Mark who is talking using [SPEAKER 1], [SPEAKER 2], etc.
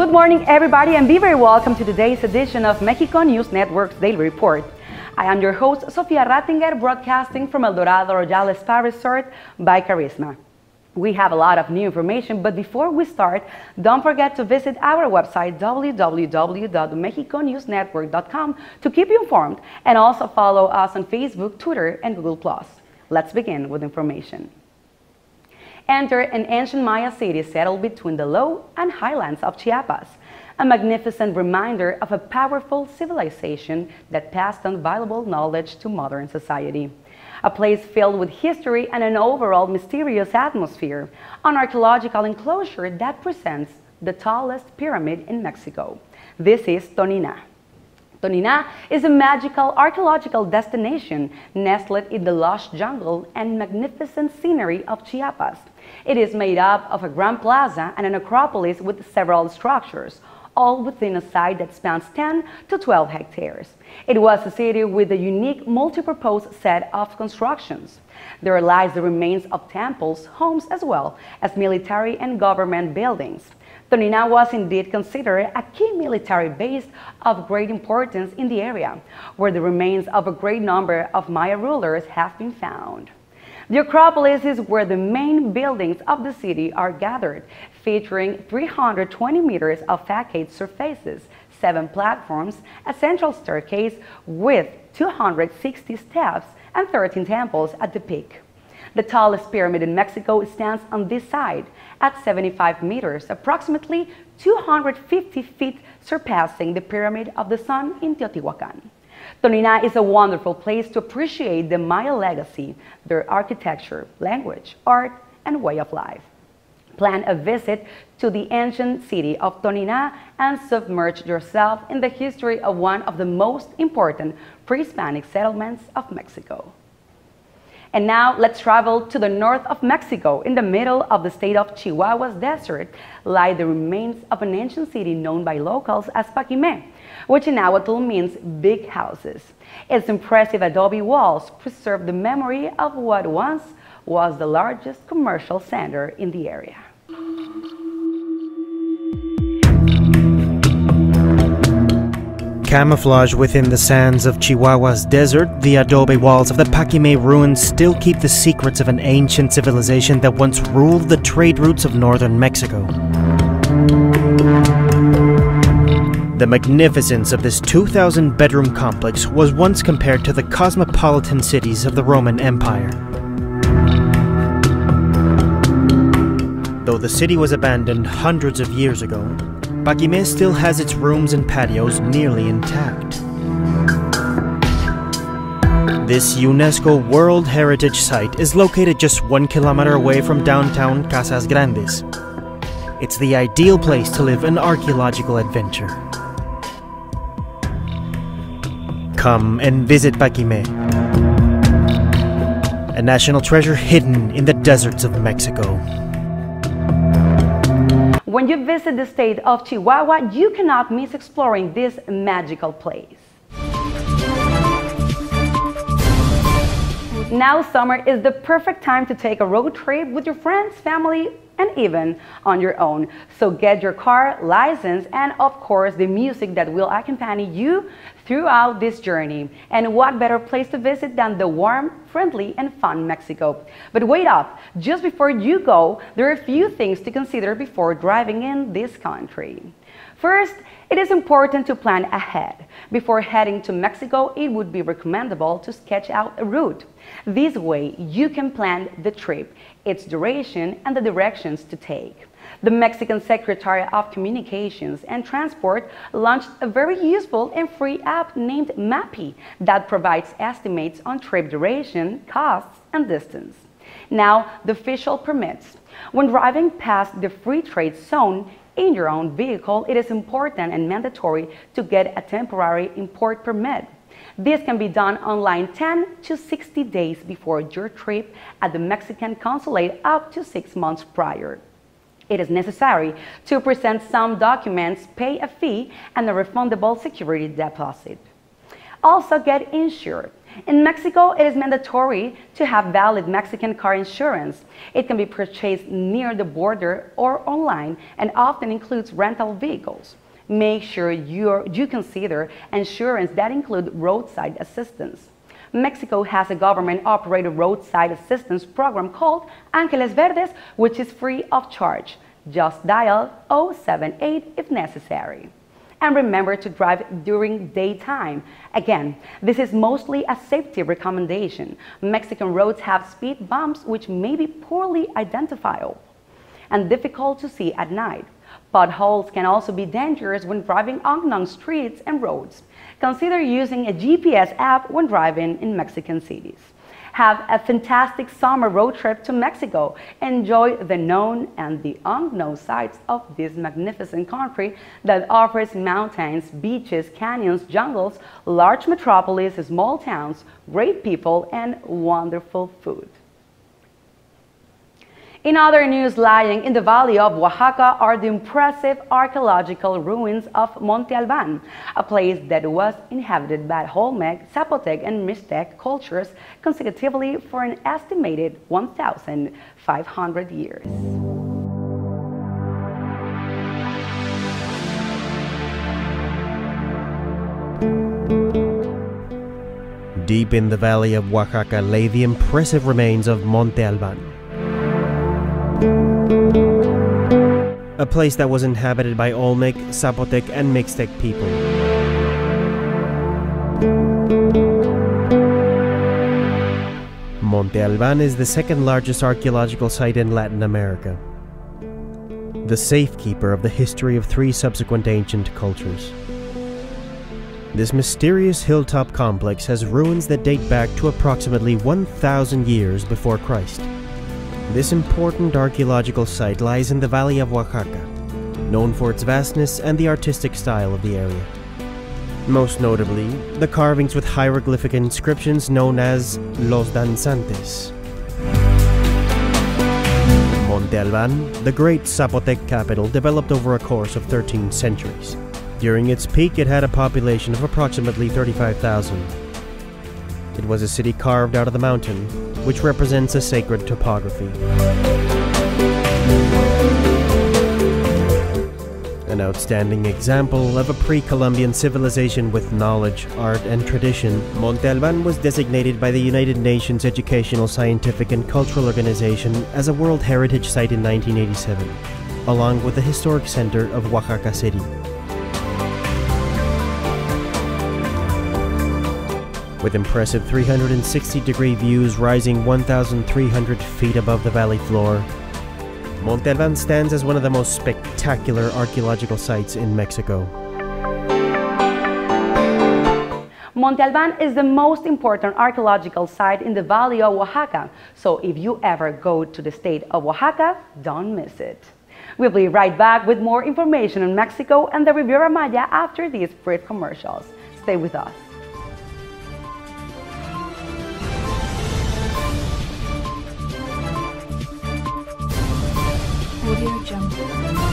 [SPEAKER 1] Good morning, everybody, and be very welcome to today's edition of Mexico News Network's Daily Report. I am your host, Sofia Rattinger, broadcasting from El Dorado Royal Spa Resort by Carisma. We have a lot of new information, but before we start, don't forget to visit our website, www.mexiconewsnetwork.com, to keep you informed, and also follow us on Facebook, Twitter, and Google+. Let's begin with information. Enter an ancient Maya city settled between the low and highlands of Chiapas, a magnificent reminder of a powerful civilization that passed on valuable knowledge to modern society. A place filled with history and an overall mysterious atmosphere, an archaeological enclosure that presents the tallest pyramid in Mexico. This is Tonina. Tonina is a magical archaeological destination nestled in the lush jungle and magnificent scenery of Chiapas. It is made up of a grand plaza and an acropolis with several structures, all within a site that spans 10 to 12 hectares. It was a city with a unique multi-purpose set of constructions. There lies the remains of temples, homes, as well as military and government buildings. Tonina was indeed considered a key military base of great importance in the area, where the remains of a great number of Maya rulers have been found. The Acropolis is where the main buildings of the city are gathered, featuring 320 meters of facade surfaces, 7 platforms, a central staircase with 260 steps, and 13 temples at the peak. The tallest pyramid in Mexico stands on this side at 75 meters, approximately 250 feet, surpassing the Pyramid of the Sun in Teotihuacan. Tonina is a wonderful place to appreciate the Maya legacy, their architecture, language, art, and way of life. Plan a visit to the ancient city of Tonina and submerge yourself in the history of one of the most important pre-Hispanic settlements of Mexico. And now let's travel to the north of Mexico. In the middle of the state of Chihuahua's desert lie the remains of an ancient city known by locals as Paquime, which in Nahuatl means big houses. Its impressive adobe walls preserve the memory of what once was the largest commercial center in the area.
[SPEAKER 2] Camouflaged within the sands of Chihuahua's desert, the adobe walls of the Paquime ruins still keep the secrets of an ancient civilization that once ruled the trade routes of northern Mexico. The magnificence of this 2,000-bedroom complex was once compared to the cosmopolitan cities of the Roman Empire. Though the city was abandoned hundreds of years ago, Paquime still has its rooms and patios nearly intact. This UNESCO World Heritage Site is located just 1 kilometer away from downtown Casas Grandes. It's the ideal place to live an archaeological adventure. Come and visit Paquime, a national treasure hidden in the deserts of Mexico.
[SPEAKER 1] When you visit the state of Chihuahua, you cannot miss exploring this magical place. Now summer is the perfect time to take a road trip with your friends, family, and even on your own. So get your car license and of course the music that will accompany you throughout this journey. And what better place to visit than the warm, friendly, and fun Mexico. But wait up, just before you go, there are a few things to consider before driving in this country. First, it is important to plan ahead. Before heading to Mexico, it would be recommendable to sketch out a route. This way, you can plan the trip, its duration, and the directions to take. The Mexican Secretary of Communications and Transport launched a very useful and free app named Mappy that provides estimates on trip duration, costs, and distance. Now, the official permits. When driving past the free trade zone in your own vehicle, it is important and mandatory to get a temporary import permit. This can be done online 10 to 60 days before your trip at the Mexican consulate up to 6 months prior. It is necessary to present some documents, pay a fee, and a refundable security deposit. Also get insured. In Mexico, it is mandatory to have valid Mexican car insurance. It can be purchased near the border or online and often includes rental vehicles. Make sure you consider insurance that include roadside assistance. Mexico has a government-operated roadside assistance program called Ángeles Verdes, which is free of charge. Just dial 078 if necessary. And remember to drive during daytime. Again, this is mostly a safety recommendation. Mexican roads have speed bumps which may be poorly identifiable and difficult to see at night. Potholes can also be dangerous when driving unknown streets and roads. Consider using a GPS app when driving in Mexican cities. Have a fantastic summer road trip to Mexico. Enjoy the known and the unknown sights of this magnificent country that offers mountains, beaches, canyons, jungles, large metropolises, small towns, great people, and wonderful food. In other news, lying in the valley of Oaxaca are the impressive archaeological ruins of Monte Alban, a place that was inhabited by Olmec, Zapotec, and Mixtec cultures consecutively for an estimated 1,500 years.
[SPEAKER 2] Deep in the valley of Oaxaca lay the impressive remains of Monte Alban, a place that was inhabited by Olmec, Zapotec, and Mixtec people. Monte Alban is the second largest archaeological site in Latin America, the safekeeper of the history of three subsequent ancient cultures. This mysterious hilltop complex has ruins that date back to approximately 1,000 years before Christ. This important archaeological site lies in the valley of Oaxaca, known for its vastness and the artistic style of the area. Most notably, the carvings with hieroglyphic inscriptions known as Los Danzantes. Monte Alban, the great Zapotec capital, developed over a course of 13 centuries. During its peak, it had a population of approximately 35,000. It was a city carved out of the mountain, which represents a sacred topography. An outstanding example of a pre-Columbian civilization with knowledge, art, and tradition, Monte Alban was designated by the United Nations Educational, Scientific, and Cultural Organization as a World Heritage Site in 1987, along with the historic center of Oaxaca City. With impressive 360-degree views rising 1,300 feet above the valley floor, Monte Alban stands as one of the most spectacular archaeological sites in Mexico.
[SPEAKER 1] Monte Alban is the most important archaeological site in the valley of Oaxaca, so if you ever go to the state of Oaxaca, don't miss it. We'll be right back with more information on Mexico and the Riviera Maya after these brief commercials. Stay with us.
[SPEAKER 3] Audio Jungle.